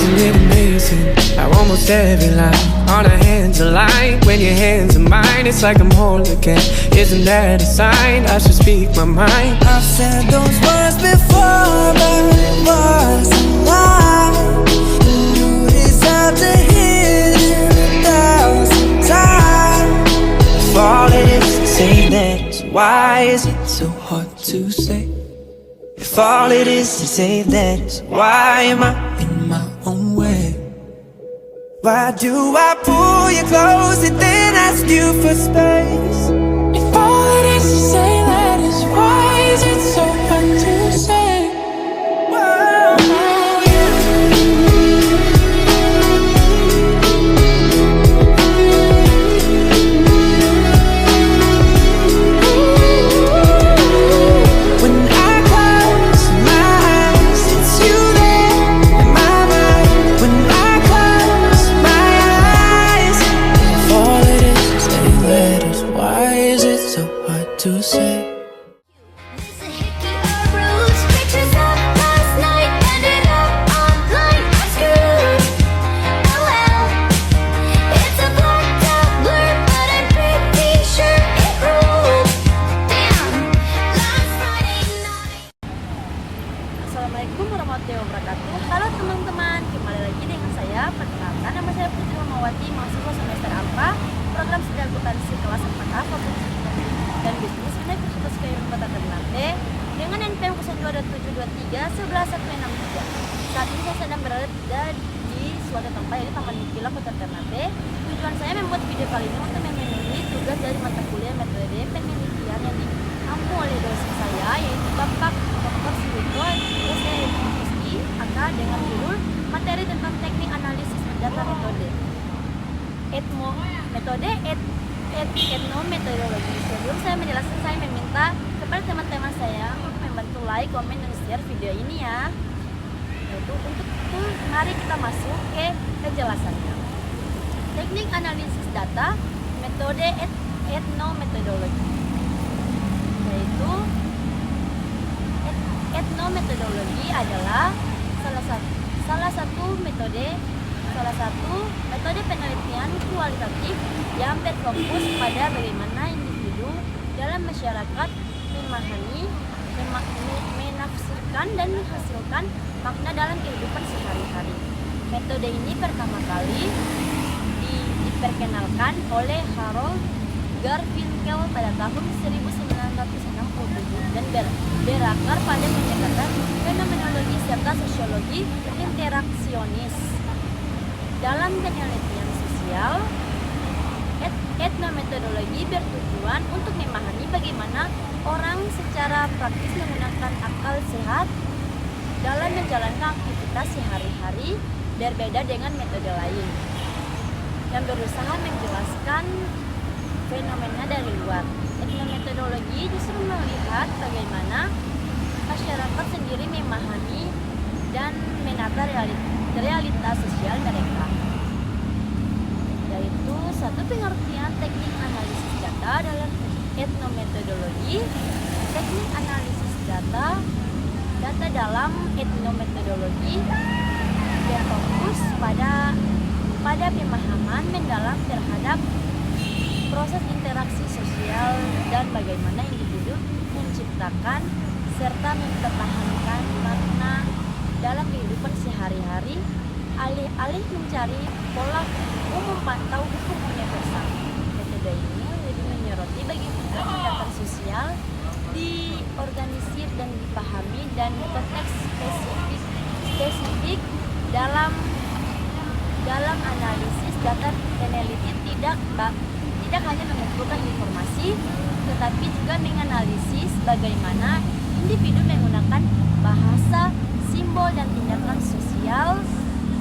Isn't it amazing how almost every line on our hands align? When your hands are mine, it's like I'm whole again. Isn't that a sign? I should speak my mind. I've said those words before, but it wasn't mine. You deserve to hear it 1,000 times. If all it is to say that, why is it so hard to say? If all it is to say that, why am I in my own way? Why do I pull you close and then ask you for space? If all it is to say that is why is it so hard to say? To say Assalamualaikum warahmatullahi wabarakatuh. Halo teman-teman, kembali lagi dengan saya. Perkenalkan, nama saya Putri Romawati, mahasiswa semester AMPA, program studi akuntansi kelas 4A, Fakultas dan Bisnis Universitas Kayun Kota Ternate, dengan NPM 02.723.11163. Saat ini saya sedang berada di suatu tempat, yaitu Taman Mukila Kota Ternate. Tujuan saya membuat video kali ini untuk memenuhi tugas dari mata kuliah metode penelitian yang diampu oleh dosen saya, yaitu Bapak Dr. Suwito SMSI AK, dengan judul materi tentang teknik analisis data metode etnometodologi. Sebelum saya menjelaskan, saya meminta kepada teman-teman saya untuk membantu like, komen, dan share video ini ya. Yaitu untuk mari kita masuk ke penjelasannya. Teknik analisis data metode etnometodologi, yaitu etnometodologi adalah salah satu metode penelitian kualitatif yang berfokus pada bagaimana individu dalam masyarakat memahami, menafsirkan dan menghasilkan makna dalam kehidupan sehari-hari. Metode ini pertama kali diperkenalkan oleh Harold Garfinkel pada tahun 1967 dan berakar pada pendekatan fenomenologi serta sosiologi interaksionis. Dalam penelitian sosial, etnometodologi bertujuan untuk memahami bagaimana orang secara praktis menggunakan akal sehat dalam menjalankan aktivitas sehari-hari, berbeda dengan metode lain yang berusaha menjelaskan fenomena dari luar. Etnometodologi justru melihat bagaimana masyarakat sendiri memahami dan menata realitas sosial mereka. Yaitu satu pengertian teknik analisis data dalam etnometodologi. Teknik analisis data dalam etnometodologi berfokus pada pemahaman mendalam terhadap proses interaksi sosial dan bagaimana individu menciptakan serta mempertahankan makna dalam kehidupan sehari-hari, alih-alih mencari pola umum atau hukum universal. Metode ini lebih menyoroti bagaimana tindakan sosial diorganisir dan dipahami, dan konteks spesifik dalam analisis data peneliti tidak hanya mengumpulkan informasi, tetapi juga menganalisis bagaimana individu menggunakan bahasa, simbol, dan tindakan sosial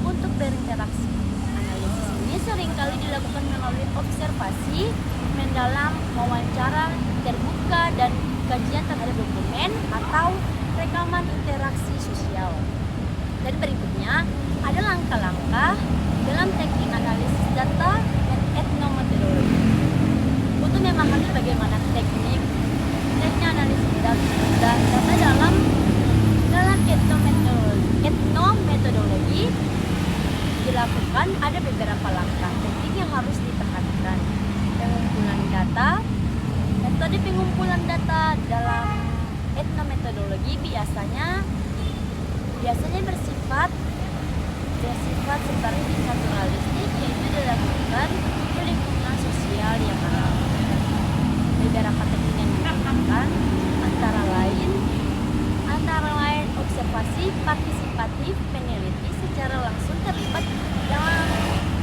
untuk berinteraksi. Analisis ini seringkali dilakukan melalui observasi mendalam, wawancara terbuka, dan kajian terhadap dokumen atau rekaman interaksi sosial. Dan berikutnya ada langkah-langkah dalam teknik analisis data dan etnometodologi. Untuk memahami bagaimana teknik analisis data dalam etnometodologi, dilakukan ada beberapa langkah penting yang harus diperhatikan. Pengumpulan data. Metode pengumpulan data dalam etnometodologi biasanya bersifat seperti naturalistik, yaitu dilakukan di lingkungan sosial yang ramah. Beberapa teknik yang digunakan antara lain observasi partisipatif, peneliti secara langsung terlibat dalam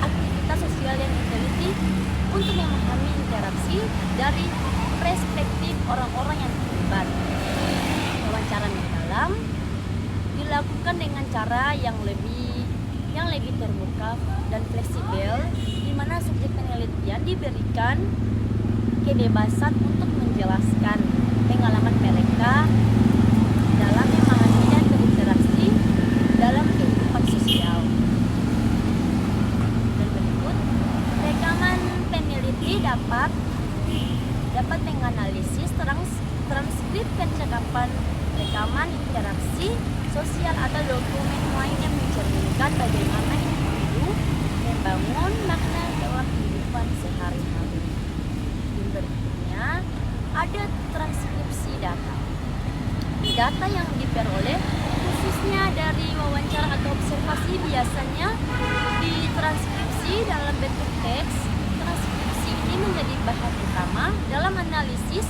aktivitas sosial yang diteliti untuk memahami interaksi dari perspektif orang-orang yang terlibat. Wawancara mendalam dilakukan dengan cara yang lebih terbuka dan fleksibel, di mana subjek penelitian diberikan kebebasan untuk menjelaskan pengalaman mereka dalam memahami dan berinteraksi dalam kehidupan sosial. Dan berikut, rekaman peneliti dapat menganalisis transkrip percakapan, rekaman interaksi sosial atau dokumen lain yang mencerminkan bagaimana individu membangun makna dalam kehidupan sehari-hari. Dan berikutnya ada transkripsi data. Data yang diperoleh khususnya dari wawancara atau observasi biasanya ditranskripsi dalam bentuk teks. Transkripsi ini menjadi bahan utama dalam analisis,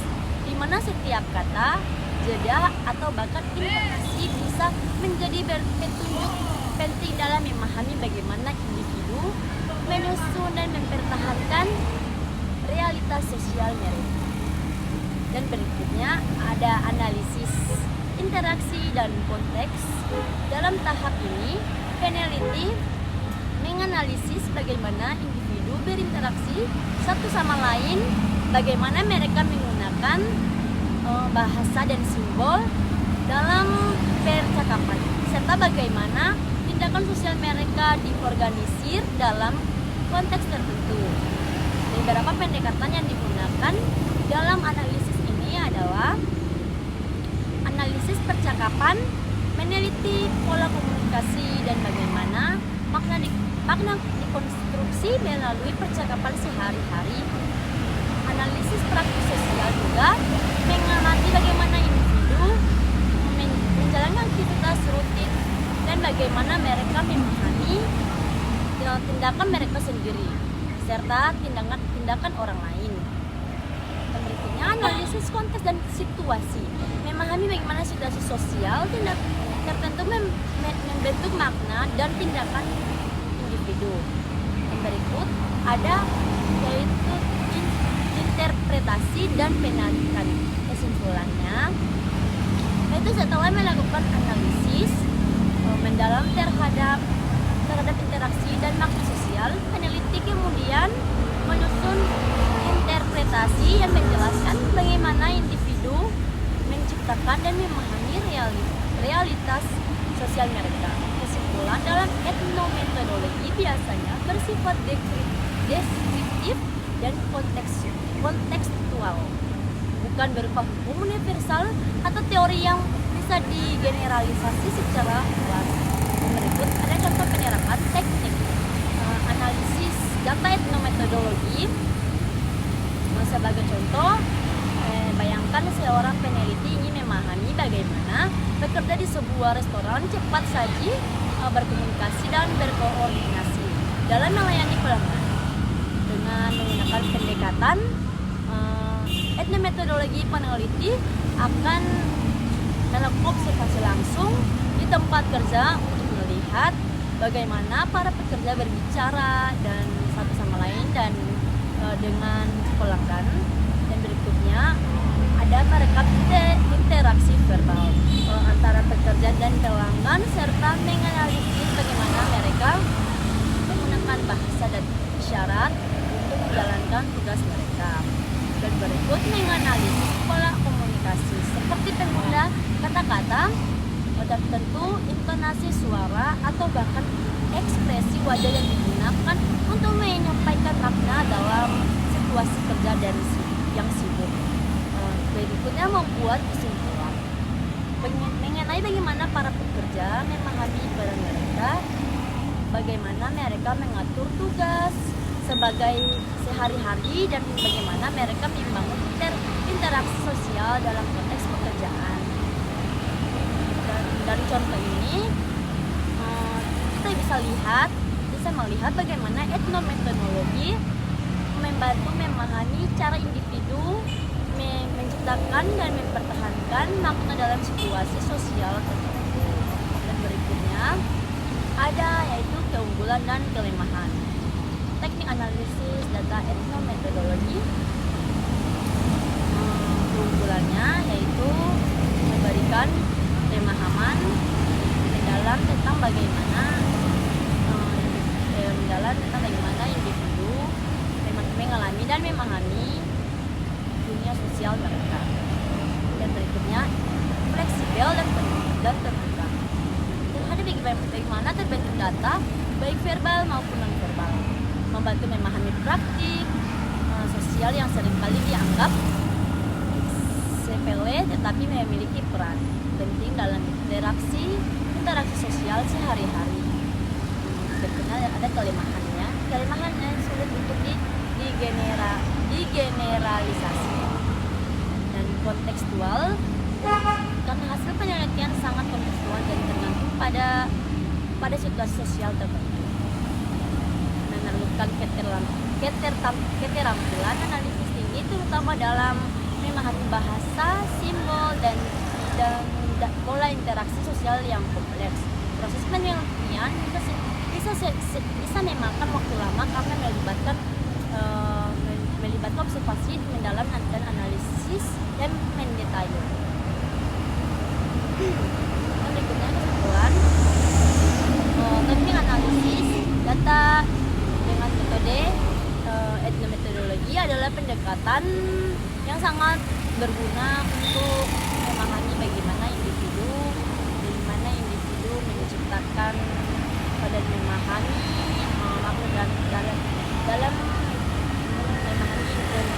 di mana setiap kata, jeda, atau bahkan informasi bisa menjadi petunjuk penting dalam memahami bagaimana individu menyusun dan mempertahankan realitas sosial mereka. Dan berikutnya ada analisis interaksi dan konteks. Dalam tahap ini, peneliti menganalisis bagaimana individu berinteraksi satu sama lain, bagaimana mereka menggunakan bahasa dan simbol dalam percakapan, serta bagaimana tindakan sosial mereka diorganisir dalam konteks tertentu. Beberapa pendekatan yang digunakan dalam analisis ini adalah analisis percakapan, meneliti pola komunikasi dan bagaimana makna dikonstruksi melalui percakapan sehari-hari. Analisis praktis sosial juga mengamati bagaimana individu menjalankan aktivitas rutin dan bagaimana mereka memahami tindakan mereka sendiri serta tindakan orang lain. Dan berikutnya analisis konteks dan situasi, memahami bagaimana situasi sosial tertentu membentuk makna dan tindakan individu. Dan berikut ada yaitu interpretasi dan penelitian. Kesimpulannya, itu setelah melakukan analisis mendalam terhadap interaksi dan makna sosial, peneliti kemudian menyusun interpretasi yang menjelaskan bagaimana individu menciptakan dan memahami realitas sosial mereka. Kesimpulan dalam etnometodologi biasanya bersifat deskriptif dan kontekstual, bukan berupa hukum universal atau teori yang bisa digeneralisasi secara luas. Berikut ada contoh penerapan teknik analisis data etnometodologi. Sebagai contoh, bayangkan seorang peneliti ingin memahami bagaimana bekerja di sebuah restoran cepat saji berkomunikasi dan berkoordinasi dalam melayani pelanggan. Dengan menggunakan pendekatan etnometodologi, peneliti akan melakukan observasi langsung di tempat kerja untuk melihat bagaimana para pekerja berbicara dan satu sama lain dan dengan pelanggan. Dan berikutnya ada merekam interaksi verbal antara pekerja dan pelanggan serta menganalisis bagaimana mereka menggunakan bahasa dan isyarat untuk menjalankan tugas mereka. Dan berikut menganalisis pola komunikasi seperti pengguna kata-kata tertentu, intonasi suara, atau bahkan ekspresi wajah yang digunakan untuk menyampaikan makna dalam situasi kerja dan yang sibuk. Berikutnya membuat kesimpulan mengenai bagaimana para pekerja memahami peran mereka bagaimana mereka mengatur tugas sebagai sehari-hari dan bagaimana mereka membangun interaksi sosial dalam konteks pekerjaan. Dan dari contoh ini kita bisa melihat bagaimana etnometodologi membantu memahami cara individu menciptakan dan mempertahankan makna dalam situasi sosial tertentu. Dan berikutnya ada yaitu keunggulan dan kelemahan. Teknik analisis data etnometodologi, keunggulannya yaitu memberikan pemahaman mendalam tentang bagaimana individu mengalami dan memahami dunia sosial mereka. Dan berikutnya fleksibel dan terbuka terhadap bagaimana terbentuk data baik verbal maupun non verbal, membantu memahami praktik sosial yang seringkali dianggap sepele tetapi memiliki peran penting dalam interaksi sosial sehari-hari. Berikutnya ada kelemahannya sulit untuk digeneralisasi dan kontekstual, karena hasil penelitian sangat kontekstual dan tergantung pada situasi sosial tertentu. Memerlukan keterampilan analisis tinggi terutama dalam memahami bahasa, simbol dan pola interaksi sosial yang kompleks. Proses penelitian bisa memakan waktu lama karena melibatkan observasi mendalam dan analisis yang mendetail. Dan berikutnya kesimpulan, teknik analisis data dengan metode etnometodologi adalah pendekatan yang sangat berguna untuk memahami bagaimana individu menciptakan dan memahami makna dalam memahami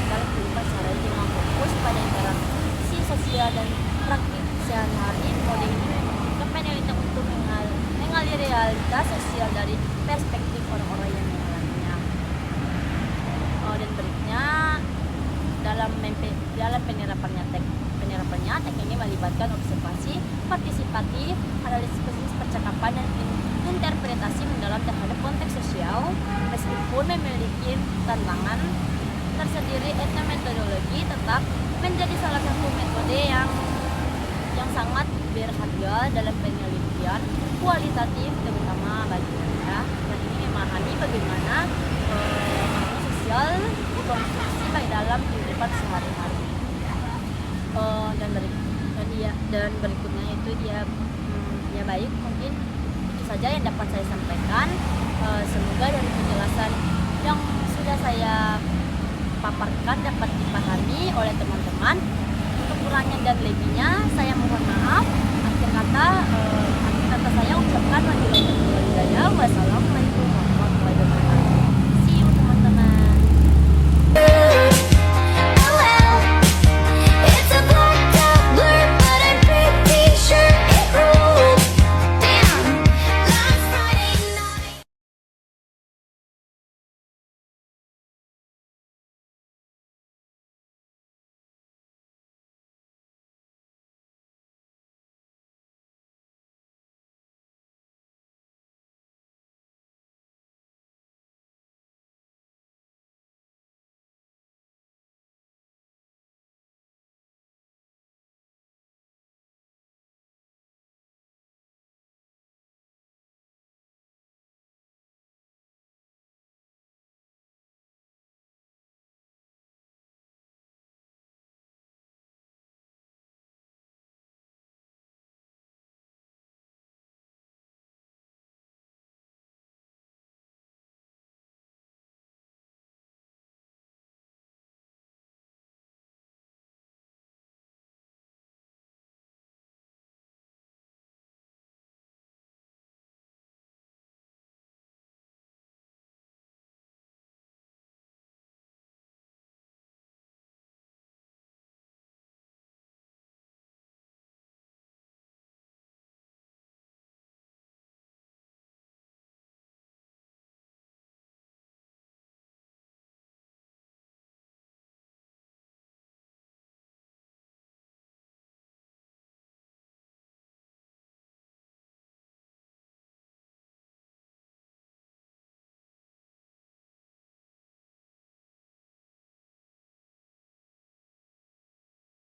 dalam kehidupan sehari-hari dengan fokus pada interaksi sosial dan praktik sehari-hari. Metode ini membutuhkan penelitian untuk mengali realitas sosial dari perspektif orang-orang yang mengalaminya. Dan berikutnya dalam penerapannya teknik ini melibatkan observasi partisipatif, analisis percakapan dan interpretasi mendalam terhadap konteks sosial. Meskipun memiliki tantangan tersendiri, etnometodologi tetap menjadi salah satu metode yang sangat berharga dalam penelitian kualitatif terutama bagi kita. Dan ini memahami bagaimana makna sosial dikonstruksi baik dalam kehidupan sehari-hari. Dan berikutnya itu dia baik, mungkin itu saja yang dapat saya sampaikan. Semoga dari penjelasan yang sudah saya paparkan dapat dipahami oleh teman-teman. Untuk kurangnya dan lebihnya saya mohon maaf. Akhir kata saya ucapkan wabillahi taufiq wal hidayah.